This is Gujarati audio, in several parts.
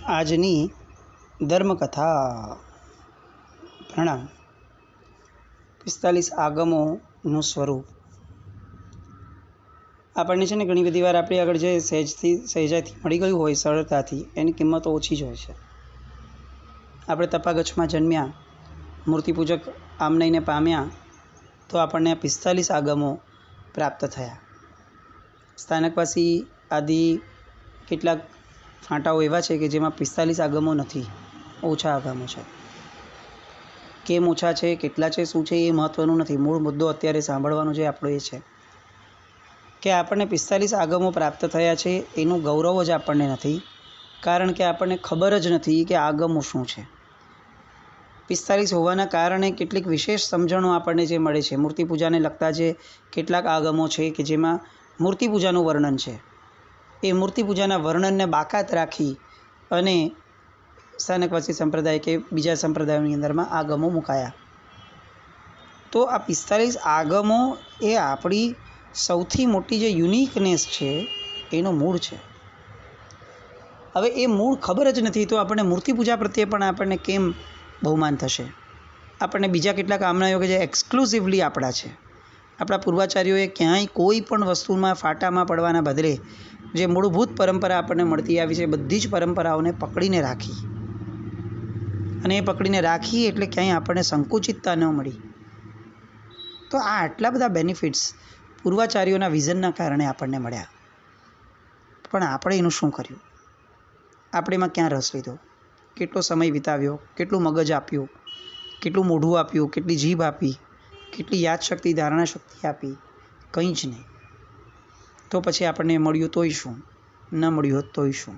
આજની ધર્મકથા. પ્રણામ. 45 આગમોનું સ્વરૂપ. આપણને છે ને ઘણી બધી વાર આપણી આગળ જે સહેજાથી મળી ગયું હોય સરળતાથી, એની કિંમત ઓછી જ હોય છે. આપણે તપાગચ્છમાં જન્મ્યા, મૂર્તિપૂજક આમનઈને પામ્યા, તો આપણને 45 આગમો પ્રાપ્ત થયા. સ્થાનકવાસી આદિ કેટલાક ફાંટાઓ એવા છે કે જેમાં 45 આગમો નથી, ઓછા આગમો છે. કેમ ઓછા છે, કેટલા છે, શું છે એ મહત્ત્વનું નથી. મૂળ મુદ્દો અત્યારે સાંભળવાનો જે આપણો એ છે કે આપણને 45 આગમો પ્રાપ્ત થયા છે એનું ગૌરવ જ આપણને નથી, કારણ કે આપણને ખબર જ નથી કે આગમો શું છે. 45 હોવાના કારણે કેટલીક વિશેષ સમજણો આપણને જે મળે છે. મૂર્તિપૂજાને લગતા જે કેટલાક આગમો છે કે જેમાં મૂર્તિપૂજાનું વર્ણન છે, એ મૂર્તિપૂજાના વર્ણનને બાકાત રાખી અને સ્થાનકવાસી સંપ્રદાય કે બીજા સંપ્રદાયોની અંદરમાં આગમો મુકાયા. તો આ 45 આગમો એ આપણી સૌથી મોટી જે યુનિકનેસ છે એનું મૂળ છે. હવે એ મૂળ ખબર જ નથી તો આપણને મૂર્તિપૂજા પ્રત્યે પણ આપણને કેમ બહુમાન થશે? આપણને બીજા કેટલાક આમનાઓ કે જે એક્સક્લુઝિવલી આપણા છે, આપણા પૂર્વાચાર્યોએ ક્યાંય કોઈ પણ વસ્તુમાં ફાટામાં પડવાના બદલે જે મૂળભૂત પરંપરા આપણને મળતી આવી છે, બધી જ પરંપરાઓને પકડીને રાખી. અને એ પકડીને રાખી એટલે ક્યાંય આપણને સંકુચિતતા ન મળી. તો આ આટલા બધા બેનિફિટ્સ પૂર્વાચાર્યોના વિઝનના કારણે આપણને મળ્યા. પણ આપણે એનું શું કર્યું? આપણે એમાં ક્યાં રસ લીધો? કેટલો સમય વિતાવ્યો? કેટલું મગજ આપ્યું? કેટલું મોઢું આપ્યું? કેટલી જીભ આપી? કેટલી યાદશક્તિ, ધારણા શક્તિ આપી? કંઈ જ નહીં. તો પછી આપણને મળ્યું તોય શું, ન મળ્યું હોત તોય શું?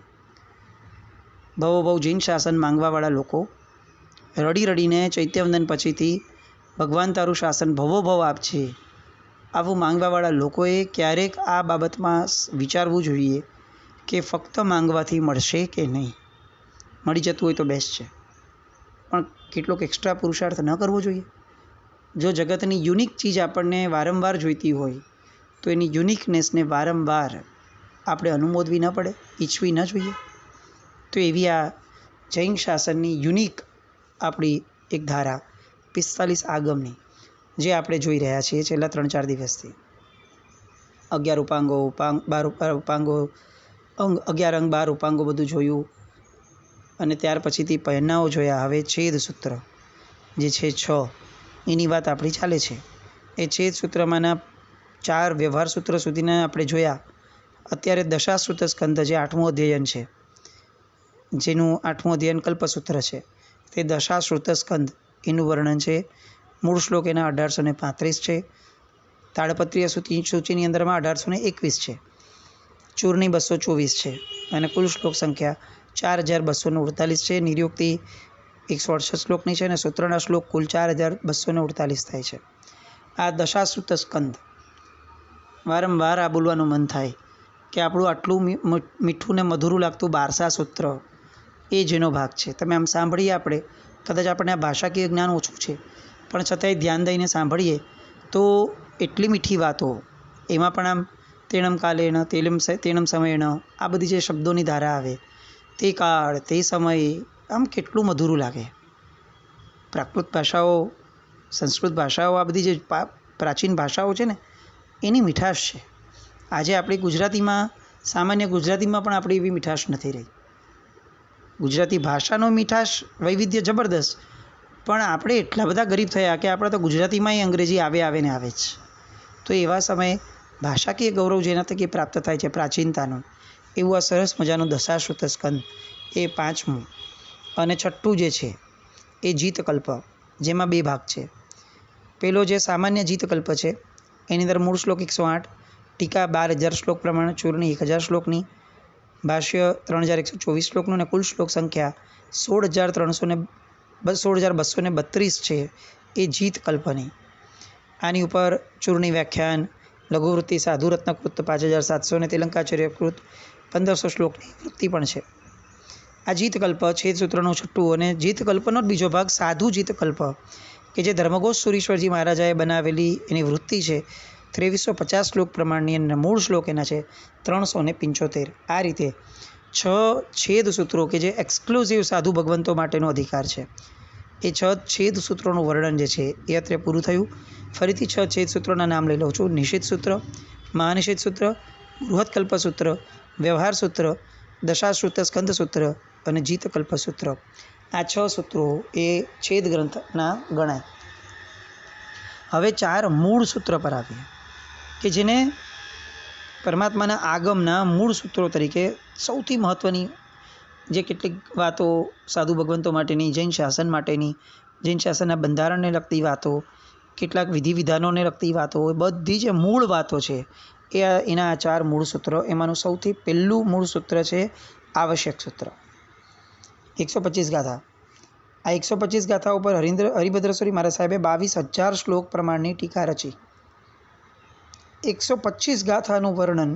ભવો જૈન શાસન માંગવાવાળા લોકો રડી રડીને ચૈત્યવંદન પછીથી ભગવાન તારું શાસન ભવો આપશે, આવું માંગવાવાળા લોકોએ ક્યારેક આ બાબતમાં વિચારવું જોઈએ કે ફક્ત માંગવાથી મળશે કે નહીં. મળી જતું હોય તો બેસ્ટ છે, પણ કેટલોક એક્સ્ટ્રા પુરુષાર્થ ન કરવો જોઈએ? જો જગતની યુનિક ચીજ આપણને વારંવાર જોઈતી હોય તો એની યુનિકનેસને વારંવાર આપણે અનુમોદવી ન પડે, ઈચ્છવી ન જોઈએ? તો એવી આ જૈન શાસનની યુનિક આપણી એક ધારા 45 આગમની જે આપણે જોઈ રહ્યા છીએ છેલ્લા 3-4 દિવસથી. 11 ઉપાંગો, 12 ઉપાંગો, 11 અંગ 12 ઉપાંગો બધું જોયું, અને ત્યાર પછીથી પહેનાઓ જોયા. હવે છેદ સૂત્ર જે છે 6, એની વાત આપણી ચાલે છે. એ છેદ સૂત્રમાંના 4 વ્યવહાર સૂત્ર સુધીના આપણે જોયા. અત્યારે દશાશ્રુત સ્કંદ જે 8મું અધ્યયન છે, જેનું 8મું અધ્યયન કલ્પસૂત્ર છે, તે દશાશ્રુત સ્કંદ એનું વર્ણન છે. મૂળ શ્લોક એના 1835 છે. તાળપત્રીય સૂચિની અંદરમાં 1821 છે. ચૂર્ણી 224 છે અને કુલ શ્લોક સંખ્યા 4248 છે. નિર્યુક્તિ 168 શ્લોકની છે અને સૂત્રના શ્લોક કુલ 4248 થાય છે. આ દશાશ્રુત સ્કંદ વારંવાર આ બોલવાનું મન થાય કે આપણું આટલું મીઠું ને મધુરું લાગતું 12સા સૂત્ર એ જેનો ભાગ છે. તમે આમ સાંભળીએ, આપણે કદાચ આપણને આ ભાષાકીય જ્ઞાન ઓછું છે, પણ છતાંય ધ્યાન દઈને સાંભળીએ તો એટલી મીઠી વાતો એમાં પણ આમ તેણમ કાલેણ તેણમ સમયેણ આ બધી જે શબ્દોની ધારા આવે, તે કાળ તે સમય, આમ કેટલું મધુરું લાગે. પ્રાકૃત ભાષાઓ, સંસ્કૃત ભાષાઓ, આ બધી જે પ્રાચીન ભાષાઓ છે ને, એની મીઠાશ છે. આજે આપણી ગુજરાતીમાં, સામાન્ય ગુજરાતીમાં પણ આપણી એવી મીઠાશ નથી રહી. ગુજરાતી ભાષાનો મીઠાશ વૈવિધ્ય જબરદસ્ત, પણ આપણે એટલા બધા ગરીબ થયા કે આપણે તો ગુજરાતીમાંય અંગ્રેજી આવે ને આવે જ. તો એવા સમયે ભાષાકીય ગૌરવ જેના થકી પ્રાપ્ત થાય છે પ્રાચીનતાનું, એવું આ સરસ મજાનું દશાશ્રુત સ્કંદ એ 5મું. અને 6ઠું જે છે એ જીતકલ્પ, જેમાં 2 ભાગ છે. પેલો જે સામાન્ય જીતકલ્પ છે એની અંદર મૂળ શ્લોક 108, ટીકા 12000 શ્લોક પ્રમાણે, ચૂર્ણી 1000 શ્લોકની, ભાષ્ય 3124 શ્લોકનું અને કુલ શ્લોક સંખ્યા 16232 છે એ જીતકલ્પની. આની ઉપર ચૂર્ણી વ્યાખ્યાન, લઘુવૃત્તિ, સાધુરત્નકૃત 5700 અને તેલંકાચાર્યકૃત 1500 શ્લોકની વૃત્તિ પણ છે. આ જીતકલ્પ છેદ સૂત્રનું 6ઠું. અને જીતકલ્પનો જ બીજો ભાગ સાધુ જીતકલ્પ કે જે ધર્મઘોષ સુરીશ્વરજી મહારાજાએ બનાવેલી એની વૃત્તિ છે. 2350 શ્લોક પ્રમાણની અને મૂળ શ્લોક એના છે 375. આ રીતે 6 છેદ સૂત્રો કે જે એક્સક્લુઝિવ સાધુ ભગવંતો માટેનો અધિકાર છે, એ 6 છેદ સૂત્રોનું વર્ણન જે છે એ અત્યારે પૂરું થયું. ફરીથી 6 છેદ સૂત્રોના નામ લઈ લઉં છું. નિષેધ સૂત્ર, મહાનિષેધ સૂત્ર, બૃહત્કલ્પ સૂત્ર, વ્યવહાર સૂત્ર, દશાશ્રુત સ્કંદ સૂત્ર અને જીતકલ્પ સૂત્ર. આ 6 સૂત્રો એ છેદ ગ્રંથના ગણાય. હવે 4 મૂળ સૂત્ર પર આવીએ કે જેને પરમાત્માના આગમના મૂળ સૂત્રો તરીકે સૌથી મહત્ત્વની જે કેટલીક વાતો સાધુ ભગવંતો માટેની, જૈન શાસન માટેની, જૈન શાસનના બંધારણને લગતી વાતો, કેટલાક વિધિ વિધાનોને લગતી વાતો, એ બધી જે મૂળ વાતો છે એ એના 4 મૂળ સૂત્રો. એમાંનું સૌથી પહેલું મૂળ સૂત્ર છે આવશ્યક સૂત્ર. 125 ગાથા. આ 125 ગાથા ઉપર હરિભદ્રેશ્વરી મહારાજ સાહેબે 22,000 શ્લોક પ્રમાણની ટીકા રચી. 125 ગાથાનું વર્ણન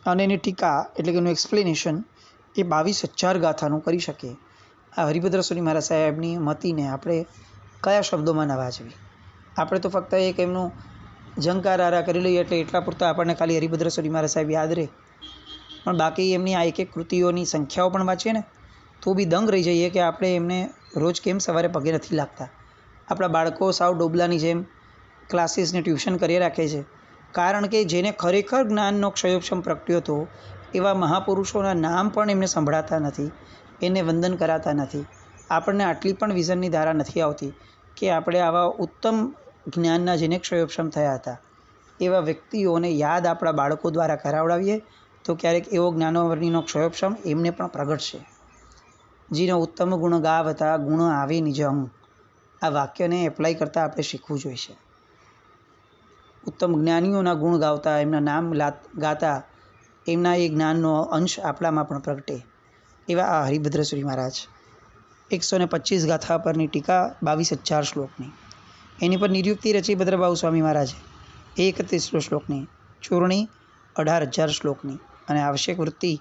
અને એની ટીકા એટલે કે એનું એક્સપ્લેનેશન એ 22,000 ગાથાનું કરી શકે. આ હરિભદ્રેશ્વરી મહારાજ સાહેબની મતિને આપણે કયા શબ્દોમાં ન વાંચવી? આપણે તો ફક્ત એક એમનું ઝંકાર આરા કરી લઈએ એટલે એટલા પૂરતા આપણને ખાલી હરિભદ્રેશ્વરી મહારાજ સાહેબ યાદ રહે, પણ બાકી એમની આ એક કૃતિઓની સંખ્યાઓ પણ વાંચીએ ને તો બી દંગ રહી જઈએ કે આપણે એમને રોજ કેમ સવારે પગે નથી લાગતા. આપણા બાળકો સાવ ડોબલાની જેમ ક્લાસીસને ટ્યુશન કરી રાખે છે, કારણ કે જેને ખરેખર જ્ઞાનનો ક્ષયોક્ષમ પ્રગટ્યો હતો એવા મહાપુરુષોના નામ પણ એમને સંભળાતા નથી, એને વંદન કરાતા નથી. આપણને આટલી પણ વિઝનની ધારા નથી આવતી કે આપણે આવા ઉત્તમ જ્ઞાનના જેને ક્ષયોક્ષમ થયા હતા એવા વ્યક્તિઓને યાદ આપણા બાળકો દ્વારા કરાવડાવીએ તો ક્યારેક એવો જ્ઞાનોવર્ણીનો ક્ષયોક્ષમ એમને પણ પ્રગટશે. જેનો ઉત્તમ ગુણ ગાવતા ગુણ આવે નિજ અંગ. આ વાક્યને એપ્લાય કરતાં આપણે શીખવું જોઈશે. ઉત્તમ જ્ઞાનીઓના ગુણ ગાવતા, એમના નામ ગાતા, એમના એ જ્ઞાનનો અંશ આપણામાં પણ પ્રગટે એવા આ હરિભદ્રેશ્વરી મહારાજ 125 ગાથા પરની ટીકા 22,000 શ્લોકની. એની પર નિર્યુક્તિ રચી ભદ્રબાહુ સ્વામી મહારાજે 31 શ્લોકની, ચૂર્ણી 18,000 શ્લોકની અને આવશ્યક વૃત્તિ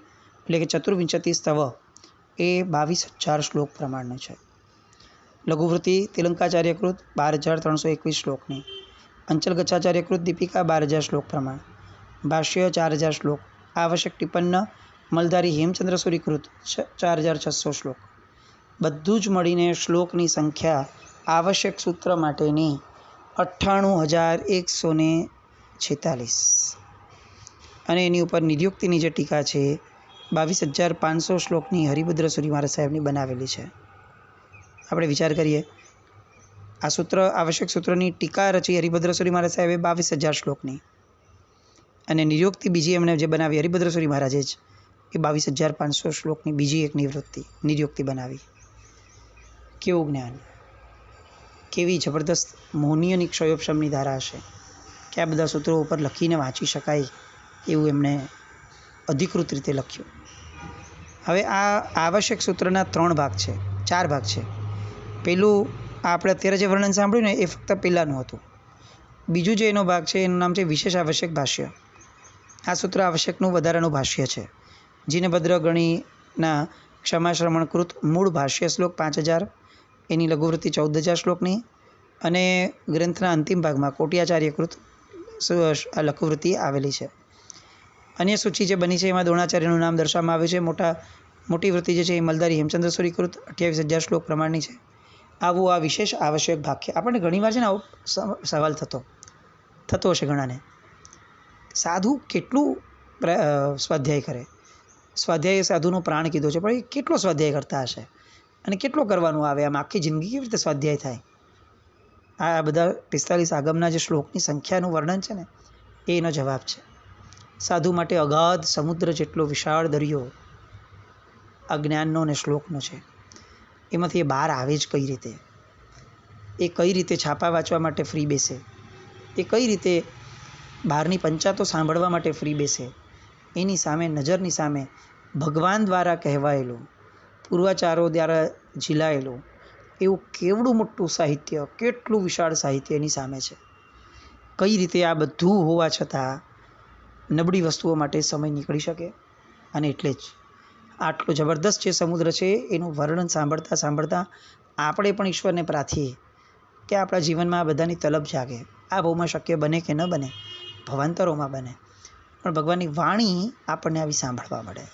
એટલે કે ચતુર્વિંશતિ સ્તવ એ 22,000 શ્લોક પ્રમાણનું છે. લઘુવૃત્તિ તિલંકાચાર્યકૃત 12,321 શ્લોકની, અંચલ ગચ્છાચાર્યકૃત દીપિકા 12,000 શ્લોક પ્રમાણ, ભાષ્ય 4,000 શ્લોક, આવશ્યક ટિપ્પણ મલધારી હેમચંદ્રસુરીકૃત 4,600 શ્લોક. બધું જ મળીને શ્લોકની સંખ્યા આવશ્યક સૂત્ર માટેની 98,146 અને એની ઉપર નિર્યુક્તિની જે ટીકા છે 22,500 શ્લોકની હરિભદ્રેશ્વરી મહારાજ સાહેબની બનાવેલી છે. આપણે વિચાર કરીએ, આ સૂત્ર આવશ્યક સૂત્રની ટીકા રચી હરિભદ્રેશ્વરી મહારાજ સાહેબે 22,000 શ્લોકની અને નિર્યુક્તિ બીજી એમણે જે બનાવી હરિભદ્રેશ્વરી મહારાજે જ એ 22,500 શ્લોકની બીજી એક નિર્યુક્તિ બનાવી. કેવું જ્ઞાન, કેવી જબરદસ્ત મૌનીયની ક્ષયોક્ષમની ધારા હશે કે આ બધા સૂત્રો ઉપર લખીને વાંચી શકાય એવું એમણે અધિકૃત રીતે લખ્યું. હવે આ આવશ્યક સૂત્રના 4 ભાગ છે. પહેલું આપણે અત્યારે જે વર્ણન સાંભળ્યું ને એ ફક્ત પહેલાંનું હતું. બીજું જે એનો ભાગ છે એનું નામ છે વિશેષ આવશ્યક ભાષ્ય. આ સૂત્ર આવશ્યકનું વધારાનું ભાષ્ય છે. જીનભદ્ર ગણીના ક્ષમાશ્રમણકૃત મૂળ ભાષ્ય શ્લોક 5,000, એની લઘુવૃત્તિ 14,000 શ્લોકની અને ગ્રંથના અંતિમ ભાગમાં કોટિયાચાર્યકૃત લઘુવૃત્તિ આવેલી છે. અન્ય સૂચિ જે બની છે એમાં દ્રોણાચાર્યનું નામ દર્શાવવામાં આવ્યું છે. મોટી વૃત્તિ જે છે એ મલધારી હેમચંદ્રસુરીકૃત 28,000 શ્લોક પ્રમાણની છે. આવું આ વિશેષ આવશ્યક ભાગ છે. આપણને ઘણીવાર છે ને આવો સવાલ થતો હશે ઘણાને, સાધુ કેટલું સ્વાધ્યાય કરે? સ્વાધ્યાય સાધુનો પ્રાણ કીધો છે, પણ એ કેટલો સ્વાધ્યાય કરતા હશે અને કેટલો કરવાનું આવે? આમ આખી જિંદગી કેવી રીતે સ્વાધ્યાય થાય? આ બધા 45 આગમના જે શ્લોકની સંખ્યાનું વર્ણન છે ને એનો જવાબ છે. સાધુ માટે અગાધ સમુદ્ર જેટલો વિશાળ દરિયો અજ્ઞાનનો અને શ્લોકનો છે. એમાંથી એ બહાર આવે જ કઈ રીતે? એ કઈ રીતે છાપા વાંચવા માટે ફ્રી બેસે? એ કઈ રીતે બહારની પંચાતો સાંભળવા માટે ફ્રી બેસે? એની સામે, નજરની સામે ભગવાન દ્વારા કહેવાયેલું, પૂર્વાચારો દ્વારા ઝીલાયેલું એવું કેવડું મોટું સાહિત્ય, કેટલું વિશાળ સાહિત્ય એની સામે છે. કઈ રીતે આ બધું હોવા છતાં નબળી વસ્તુઓ માટે સમય નીકળી શકે? અને એટલે જ આટલો જબરદસ્ત જે સમુદ્ર છે એનું વર્ણન સાંભળતાં સાંભળતાં આપણે પણ ઈશ્વરને પ્રાર્થીએ કે આપણા જીવનમાં આ બધાની તલબ જાગે. આ ભાવમાં શક્ય બને કે ન બને, ભવાંતરોમાં બને, પણ ભગવાનની વાણી આપણને આવી સાંભળવા મળે.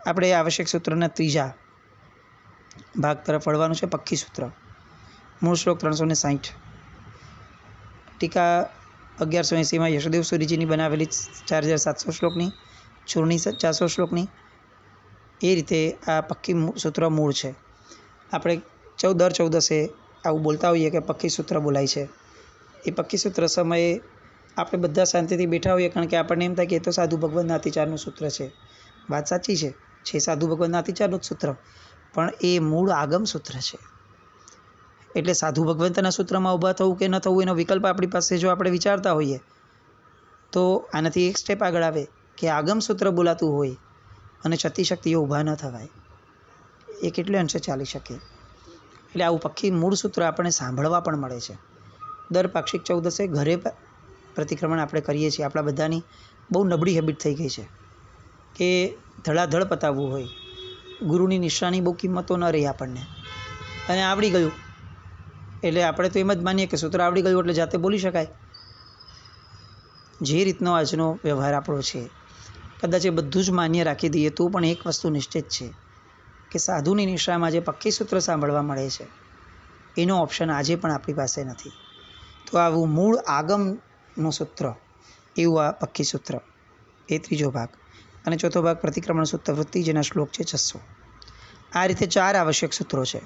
આપણે આવશ્યક સૂત્રના ત્રીજા ભાગ તરફ વળવાનું છે. પક્કી સૂત્ર. મૂળ શ્લોક 360. ટીકા 1180માં યશોદેવ સૂરીજીની બનાવેલી 4700 શ્લોકની, ચૂર્ણી 400 શ્લોકની. એ રીતે આ પક્કી સૂત્ર મૂળ છે. આપણે દર 14 આવું બોલતા હોઈએ કે પક્કી સૂત્ર બોલાય છે. એ પક્કી સૂત્ર સમયે આપણે બધા શાંતિથી બેઠા હોઈએ, કારણ કે આપણને એમ થાય કે એ તો સાધુ ભગવંત નાતીચારનું સૂત્ર છે. વાત સાચી છે સાધુ ભગવંત નાતીચારનું જ સૂત્ર, પણ એ મૂળ આગમ સૂત્ર છે. એટલે સાધુ ભગવંતના સૂત્રમાં ઊભા થવું કે ન થવું એનો વિકલ્પ આપણી પાસે જો આપણે વિચારતા હોઈએ તો આનાથી એક સ્ટેપ આગળ આવે કે આગમ સૂત્ર બોલાતું હોય અને શક્તિઓ ઊભા ન થવાય. એ કેટલે અંશે ચાલી શકે. એટલે આવું પક્કી મૂળ સૂત્ર આપણને સાંભળવા પણ મળે છે. દર પાક્ષિક 14 ઘરે પ્રતિક્રમણ આપણે કરીએ છીએ. આપણા બધાની બહુ નબળી હેબિટ થઈ ગઈ છે કે ધડાધડ પતાવવું હોય. ગુરુની નિશાની બહુ કિંમતો ન રહી આપણને, અને આવડી ગયું એટલે આપણે તો એમ જ માનીએ કે સૂત્ર આવડી ગયું એટલે જાતે બોલી શકાય. જે રીતનો આજનો વ્યવહાર આપણો છે, કદાચ એ બધું જ માન્ય રાખી દઈએ તો પણ એક વસ્તુ નિશ્ચિત છે કે સાધુની નિશામાં જે પક્કી સૂત્ર સાંભળવા મળે છે એનો ઓપ્શન આજે પણ આપણી પાસે નથી. તો આવું મૂળ આગમનું સૂત્ર એવું આ પક્કી સૂત્ર, એ ત્રીજો ભાગ. અને ચોથો ભાગ પ્રતિક્રમણ સૂત્ર વૃત્તિ, જેના શ્લોક છે 600. આ રીતે 4 આવશ્યક સૂત્રો છે.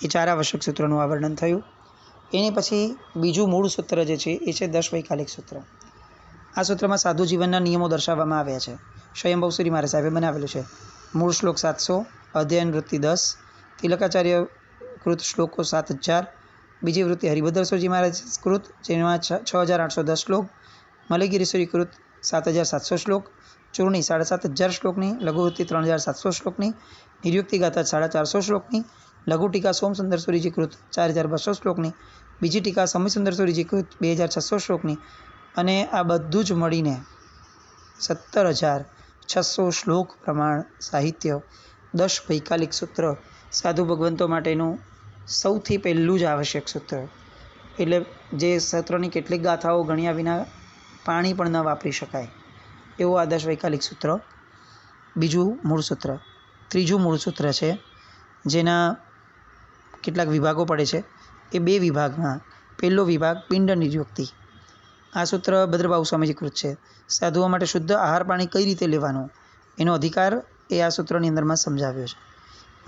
એ 4 આવશ્યક સૂત્રોનું આ વર્ણન થયું. એની પછી બીજું મૂળ સૂત્ર જે છે એ છે 10 વૈકાલિક સૂત્ર. આ સૂત્રમાં સાધુ જીવનના નિયમો દર્શાવવામાં આવ્યા છે. સ્વયંભવ શ્રી મહારાજ સાહેબે બનાવેલું છે. મૂળ શ્લોક 700, અધ્યયન વૃત્તિ 10, તિલકાચાર્ય કૃત શ્લોકો 7000, બીજી વૃત્તિ હરિભદ્રસ્વજી મહારાજ કૃત જેમાં 6810 શ્લોક, મલયગીરીશ્વરી કૃત 7700 શ્લોક, ચૂર્ણી 7500 શ્લોકની, લઘુવૃત્તિ 3700 શ્લોકની, નિર્યુક્તિ ગાથા 450 શ્લોકની, લઘુ ટીકા સોમસુંદર સુરીજી કૃત 4200 શ્લોકની, બીજી ટીકા સમીસુંદર સુરીજી કૃત 2600 શ્લોકની, અને આ બધું જ મળીને 17600 શ્લોક પ્રમાણ સાહિત્ય 10 વૈકાલિક સૂત્ર સાધુ ભગવંતો માટેનું સૌથી પહેલું જ આવશ્યક સૂત્ર. એટલે જે સૂત્રની કેટલીક ગાથાઓ ગણ્યા વિના પાણી પણ ન વાપરી શકાય એવું આ 10 વૈકાલિક સૂત્ર બીજું મૂળ સૂત્ર. ત્રીજું મૂળ સૂત્ર છે જેના કેટલાક વિભાગો પડે છે. એ 2 વિભાગમાં પહેલો વિભાગ પિંડ નિર્યુક્તિ. આ સૂત્ર ભદ્રબાહુ સ્વામીજી કૃત છે. સાધુઓ માટે શુદ્ધ આહાર પાણી કઈ રીતે લેવાનો એનો અધિકાર એ આ સૂત્રની અંદરમાં સમજાવ્યો છે.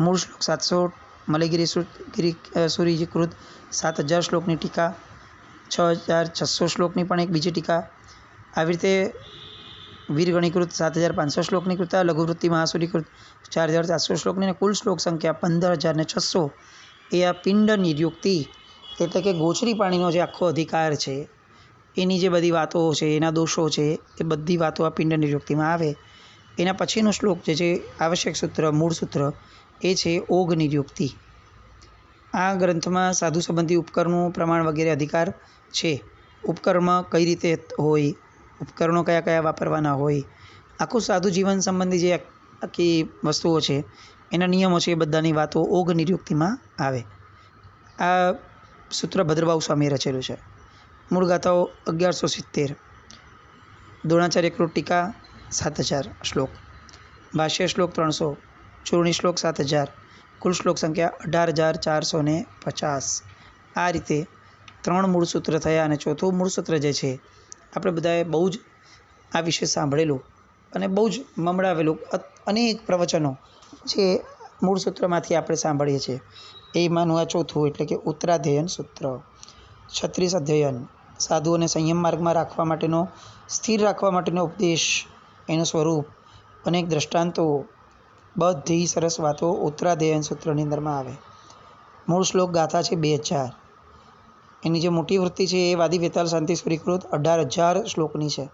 મૂળ શ્લોક 700, મલયગીરી સુરીજી કૃત 7000 શ્લોકની ટીકા, 6600 શ્લોકની પણ એક બીજી ટીકા, આવી રીતે વીરગણીકૃત 7500 શ્લોકની કૃતા, લઘુવૃત્તિ મહાસુરીકૃત 4400 શ્લોકની, અને કુલ શ્લોક સંખ્યા 15600. એ આ પિંડ નિર્યુક્તિ એટલે કે ગોચરી પાણીનો જે આખો અધિકાર છે એની જે બધી વાતો છે, એના દોષો છે, એ બધી વાતો આ પિંડ નિર્યુક્તિમાં આવે. એના પછીનો શ્લોક જે છે આવશ્યક સૂત્ર મૂળ સૂત્ર એ છે ઓગ નિર્યુક્તિ. આ ગ્રંથમાં સાધુ સંબંધી ઉપકરણનું પ્રમાણ વગેરે અધિકાર છે. ઉપકર્મ કઈ રીતે હોય, ઉપકરણો કયા કયા વાપરવાના હોય, આખું સાધુ જીવન સંબંધી જે આખી વસ્તુઓ છે એના નિયમો છે એ બધાની વાતો ઓગ નિર્યુક્તિમાં આવે. આ સૂત્ર ભદ્રબાહુ સ્વામીએ રચેલું છે. મૂળ ગાથાઓ 1170, દ્રોણાચાર્ય કૃત ટીકા 7000 શ્લોક, ભાષ્ય શ્લોક 300, ચૂર્ણી શ્લોક 7000, કુલ શ્લોક સંખ્યા 18450. આ રીતે 3 મૂળ સૂત્ર થયા. અને ચોથું મૂળ સૂત્ર જે છે આપણે બધાએ બહુ જ આ વિશે સાંભળેલું અને બહુ જ મમડાવેલું અનેક પ્રવચનો જે મૂળ સૂત્રમાંથી આપણે સાંભળીએ છીએ એમાંનું આ ચોથું એટલે કે ઉત્તરાધ્યયન સૂત્ર. 36 અધ્યયન, સાધુઓને સંયમ માર્ગમાં રાખવા માટેનો, સ્થિર રાખવા માટેનો ઉપદેશ, એનું સ્વરૂપ, અનેક દ્રષ્ટાંતો, બધી સરસ વાતો ઉત્તરાધ્યયન સૂત્રની અંદરમાં આવે. મૂળ શ્લોક ગાથા છે 2000. એની જે મોટી વૃત્તિ છે એ વાદી વેતાલ શાંતિ સ્વરીકૃત 18000 શ્લોકની છે.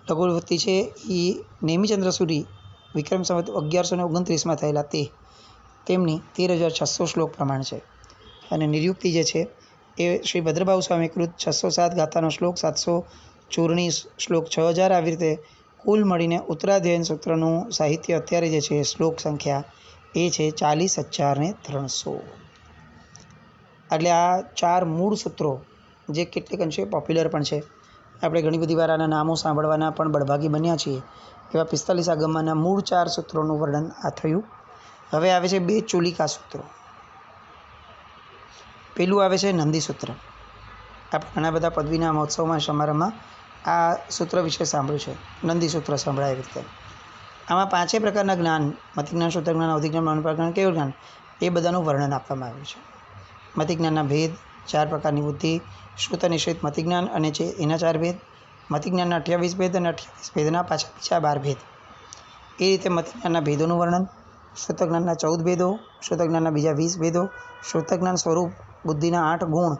લઘુ વૃત્તિ છે એ નેમિચંદ્ર સુરી વિક્રમ સંવત 1129માં થયેલા તેમની 13600 શ્લોક પ્રમાણ છે. અને નિર્યુક્તિ જે છે એ શ્રી ભદ્રબાહુ સ્વામી કૃત 607 ગાથાનો શ્લોક 700, ચૂર્ણી શ્લોક 6000. આવી રીતે કુલ મળીને ઉત્તરાધ્યયન સૂત્રનું સાહિત્ય અત્યારે જે છે શ્લોક સંખ્યા એ છે 40300. એટલે આ 4 મૂળ સૂત્રો જે કેટલીક અંશે પોપ્યુલર પણ છે આપણે ઘણી બધી વાર આના નામો સાંભળવાના પણ બળભાગી બન્યા છીએ. એવા 45 આગમના મૂળ 4 સૂત્રોનું વર્ણન આ થયું. હવે આવે છે 2 ચૂલિકા સૂત્રો. પેલું આવે છે નંદી સૂત્ર. આપણે ઘણા બધા પદવીના મહોત્સવમાં સમારંભમાં આ સૂત્ર વિશે સાંભળ્યું છે. નંદી સૂત્ર સંભળાય એવી રીતે. આમાં 5 પ્રકારના જ્ઞાન, મતિજ્ઞાન, શ્રુતજ્ઞાન, અવધિજ્ઞાન, મનોપ્રજ્ઞાન, કેવળ જ્ઞાન, એ બધાનું વર્ણન આપવામાં આવ્યું છે. મતિજ્ઞાનના ભેદ, 4 પ્રકારની બુદ્ધિ, શ્રુત નિશ્ચિત મતિજ્ઞાન અને એના 4 ભેદ, મતિજ્ઞાનના 28 ભેદ અને 28 ભેદના પાછા બીજા 12 ભેદ. એ રીતે મતિજ્ઞાનના ભેદોનું વર્ણન, શ્રુતજ્ઞાનના 14 ભેદો, શ્રુતજ્ઞાનના બીજા 20 ભેદો, શ્રુતજ્ઞાન સ્વરૂપ, બુદ્ધિના 8 ગુણ,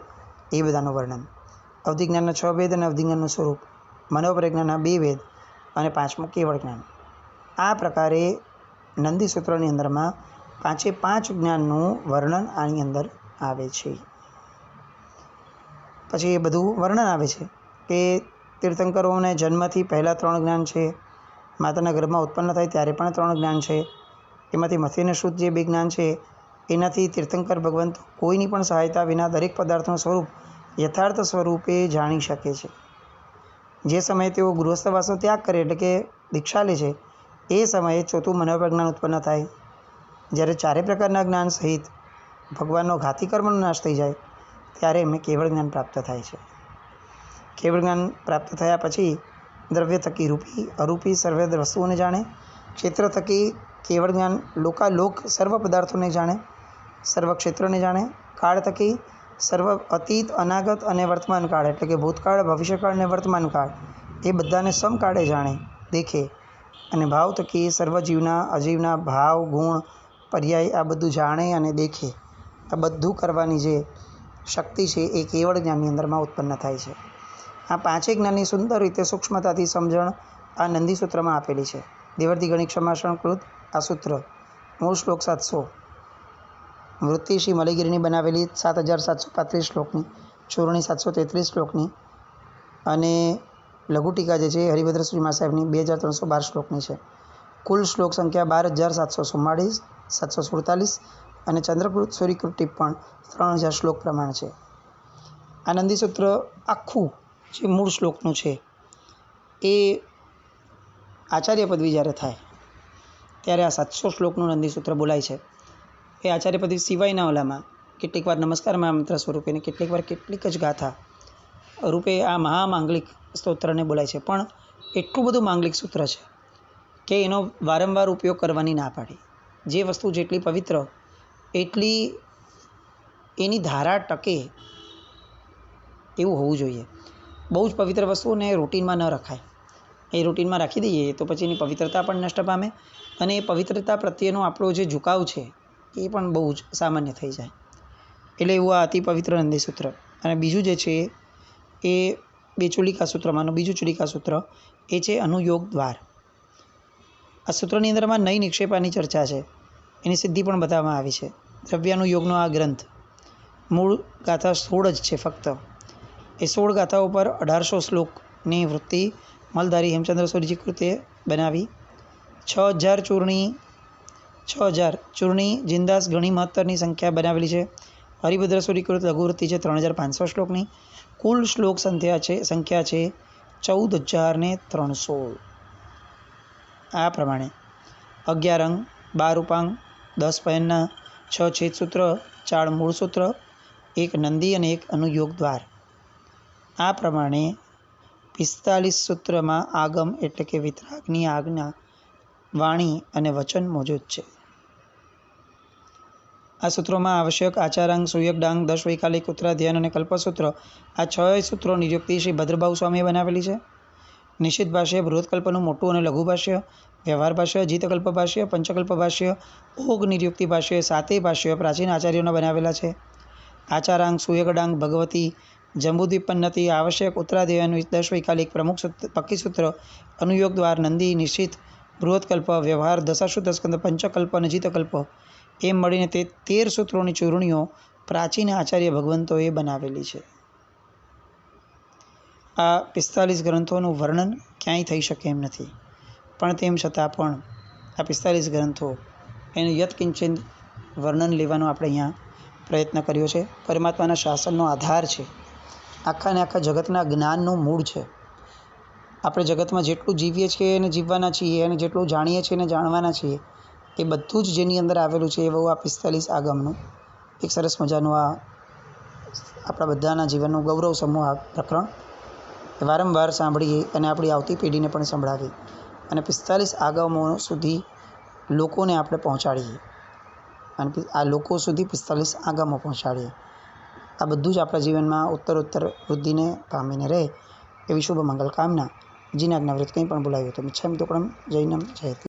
એ બધાનું વર્ણન, અવધિજ્ઞાનના 6 ભેદ અને અવધિજ્ઞાનનું સ્વરૂપ, મનોપ્રજ્ઞાનના 2 ભેદ અને 5મું કેવળ જ્ઞાન. આ પ્રકારે નંદી સૂત્રની અંદરમાં 5 જ્ઞાનનું વર્ણન આની અંદર આવે છે. પછી એ બધું વર્ણન આવે છે કે તીર્થંકરોને જન્મથી પહેલાં 3 જ્ઞાન છે, માતાના ગર્ભમાં ઉત્પન્ન થાય ત્યારે પણ 3 જ્ઞાન છે, એમાંથી મથી અને શુદ્ધ જે 2 જ્ઞાન છે એનાથી તીર્થંકર ભગવંત કોઈની પણ સહાયતા વિના દરેક પદાર્થનું સ્વરૂપ યથાર્થ સ્વરૂપે જાણી શકે છે. જે સમયે તેઓ ગૃહસ્થવાસનો ત્યાગ કરે એટલે કે દીક્ષા લે છે એ સમયે 4થું મનોપ્રજ્ઞાન ઉત્પન્ન થાય. જ્યારે 4 પ્રકારના જ્ઞાન સહિત ભગવાનનો ઘાતી કર્મનો નાશ થઈ જાય ત્યારે એમને કેવળ જ્ઞાન પ્રાપ્ત થાય છે. કેવળ જ્ઞાન પ્રાપ્ત થયા પછી દ્રવ્ય થકી રૂપી અરૂપી સર્વ વસ્તુઓને જાણે, ક્ષેત્ર થકી કેવળ જ્ઞાન લોકાલોક સર્વ પદાર્થોને જાણે, સર્વ ક્ષેત્રોને જાણે, કાળ થકી સર્વ અતીત, અનાગત અને વર્તમાન કાળ એટલે કે ભૂતકાળ, ભવિષ્યકાળ અને વર્તમાન કાળ એ બધાને સમકાળે જાણે, દેખે, અને ભાવ થકી સર્વ જીવના અજીવના ભાવ, ગુણ, પર્યાય આ બધું જાણે અને દેખે. આ બધું કરવાની જે શક્તિ છે એ કેવળ જ્ઞાનની અંદરમાં ઉત્પન્ન થાય છે. આ 5 જ્ઞાનની સુંદર રીતે સૂક્ષ્મતાથી સમજણ આ નંદી સૂત્રમાં આપેલી છે. દેવર્તી ગણિત ક્ષમાસણકૃત આ સૂત્ર, મૂળ શ્લોક 700, વૃત્તિ શ્રી મલયગીરીની બનાવેલી 7735 શ્લોકની, ચોરણી 733 શ્લોકની અને લઘુ ટીકા જે છે હરિભદ્ર શ્રીમા સાહેબની 2312 શ્લોકની છે. કુલ શ્લોક સંખ્યા 12744, 747 અને ચંદ્રકૃત સૂર્યકૃત ટિપ્પણ 3000 શ્લોક પ્રમાણ છે. આ નંદી સૂત્ર આખું જે મૂળ શ્લોકનું છે એ આચાર્ય પદવી જ્યારે થાય ત્યારે આ 700 શ્લોકનું નંદી સૂત્ર બોલાય છે. એ આચાર્ય પદવી સિવાયના ઓલામાં કેટલીક વાર નમસ્કારમાં મંત્ર સ્વરૂપે અને કેટલીક વાર કેટલીક જ ગાથા રૂપે આ મહામાંગલિક સ્તોત્રને બોલાય છે. પણ એટલું બધું માંગલિક સૂત્ર છે કે એનો વારંવાર ઉપયોગ કરવાની ના પાડી. જે વસ્તુ જેટલી પવિત્ર એટલી એની ધારા ટકે એવું હોવું જોઈએ. બહુ જ પવિત્ર વસ્તુઓને રૂટીનમાં ન રખાય. એ રૂટીનમાં રાખી દઈએ તો પછી એની પવિત્રતા પણ નષ્ટ પામે અને એ પવિત્રતા પ્રત્યેનો આપણો જે ઝુકાવ છે એ પણ બહુ જ સામાન્ય થઈ જાય. એટલે એવું આ અતિ પવિત્ર નંદી સૂત્ર. અને બીજું જે છે એ 2 ચૂલિકા સૂત્રમાંનું બીજું ચૂલિકા સૂત્ર એ છે અનુયોગ દ્વાર. આ સૂત્રની અંદરમાં નઈ નિક્ષેપાની ચર્ચા છે, એની સિદ્ધિ પણ બતાવવામાં આવી છે. દ્રવ્યાનુયોગનો આ ગ્રંથ મૂળ ગાથા 16 જ છે ફક્ત. એ 16 ગાથાઓ પર 1800 શ્લોકની વૃત્તિ મલધારી હેમચંદ્ર સૂર્યજી કૃતે બનાવી. 6000 ચૂર્ણી જિંદાસ ઘણી મહત્તરની સંખ્યા બનાવેલી છે. હરિભદ્ર સૂર્યકૃત લઘુવૃત્તિ છે 3500 શ્લોકની. કુલ શ્લોક સંખ્યા છે 14316. આ પ્રમાણે 11 અંગ, 12 ઉપાંગ, 10 પયનના, 6 છેદ સૂત્ર, 4 મૂળ સૂત્ર, 1 નંદી અને 1 અનુયોગ દ્વાર. આ પ્રમાણે 45 સૂત્રમાં આગમ એટલે કે વિતરાગની આજ્ઞા, વાણી અને વચન મોજૂદ છે. આ સૂત્રોમાં આવશ્યક આચારાંગ, સુયગડાંગ, 10 વૈકાલિક, ઉત્તરાધ્યાન અને કલ્પસૂત્ર આ 6 સૂત્રો નિયુક્તિ શ્રી ભદ્રભાવ સ્વામીએ બનાવેલી છે. નિશ્ચિત ભાષ્ય, બૃહત્કલ્પનું મોટું અને લઘુ ભાષ્ય, વ્યવહાર ભાષ્ય, જીતકલ્પ ભાષ્ય, પંચકલ્પ ભાષ્ય, ઓગ નિયુક્તિ ભાષ્ય, 7 ભાષ્ય પ્રાચીન આચાર્યોના બનાવેલા છે. આચારાંગ, સુયગડાંગ, ભગવતી, જંબુદ્વિપન્નતિ, આવશ્યક, ઉત્તરાધ્યાયન, 10 વૈકાલિક, પ્રમુખ પક્કી સૂત્ર, અનુયોગ દ્વાર, નંદી, નિશ્ચિત, બૃહત્કલ્પ, વ્યવહાર, દશાશુદ્ધ સ્કંદ, પંચકલ્પ અને જીતકલ્પ એમ મળીને તે 13 સૂત્રોની ચૂર્ણીઓ પ્રાચીન આચાર્ય ભગવંતોએ બનાવેલી છે. આ 45 ગ્રંથોનું વર્ણન ક્યાંય થઈ શકે એમ નથી, પણ તેમ છતાં પણ આ 45 ગ્રંથો એનું યત્કિંચિત વર્ણન લેવાનો આપણે અહીંયા પ્રયત્ન કર્યો છે. પરમાત્માના શાસનનો આધાર છે, આખાને આખા જગતના જ્ઞાનનું મૂળ છે. આપણે જગતમાં જેટલું જીવીએ છીએ અને જીવવાના છીએ અને જેટલું જાણીએ છીએ અને જાણવાના છીએ એ બધું જ જેની અંદર આવેલું છે એવું આ 45 આગમનું એક સરસ મજાનું આ આપણા બધાના જીવનનું ગૌરવ સમૂહ આ પ્રકરણ વારંવાર સાંભળીએ અને આપણી આવતી પેઢીને પણ સંભળાવીએ અને 45 આગમો સુધી લોકોને આપણે પહોંચાડીએ અને આ લોકો સુધી 45 આગમો પહોંચાડીએ. આ બધું જ આપણા જીવનમાં ઉત્તરોત્તર વૃદ્ધિને પામીને રહે એવી શુભ મંગલ કામના. જીના જ્ઞાવ્રત કંઈ પણ બોલાવ્યું તો મિચ્છામિ દુક્કડમ જૈનમ જયતિ.